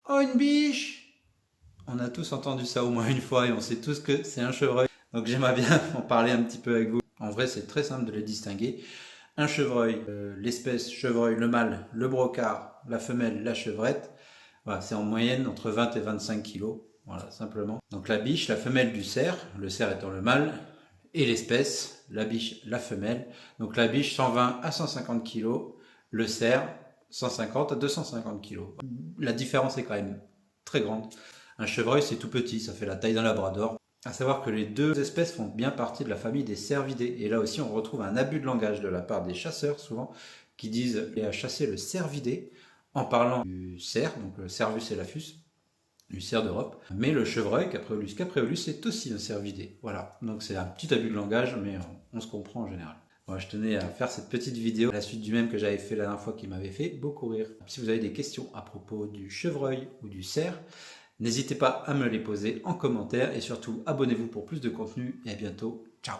Oh, une biche! On a tous entendu ça au moins une fois et on sait tous que c'est un chevreuil. Donc j'aimerais bien en parler un petit peu avec vous. En vrai, c'est très simple de les distinguer. Un chevreuil, l'espèce chevreuil, le mâle, le brocard, la femelle, la chevrette. Voilà, c'est en moyenne entre 20 et 25 kilos. Voilà, simplement. Donc la biche, la femelle du cerf, le cerf étant le mâle, et l'espèce, la biche, la femelle. Donc la biche 120 à 150 kilos, le cerf 150 à 250 kilos. La différence est quand même très grande. Un chevreuil c'est tout petit, ça fait la taille d'un labrador. À savoir que les deux espèces font bien partie de la famille des cervidés. Et là aussi on retrouve un abus de langage de la part des chasseurs souvent qui disent « à chasser le cervidé » en parlant du cerf, donc le Cervus elafus, du cerf d'Europe. Mais le chevreuil, Capreolus capreolus, c'est aussi un cervidé. Voilà, donc c'est un petit abus de langage, mais on se comprend en général. Moi, je tenais à faire cette petite vidéo à la suite du même que j'avais fait la dernière fois qui m'avait fait beaucoup rire. Si vous avez des questions à propos du chevreuil ou du cerf, n'hésitez pas à me les poser en commentaire et surtout abonnez-vous pour plus de contenu et à bientôt. Ciao!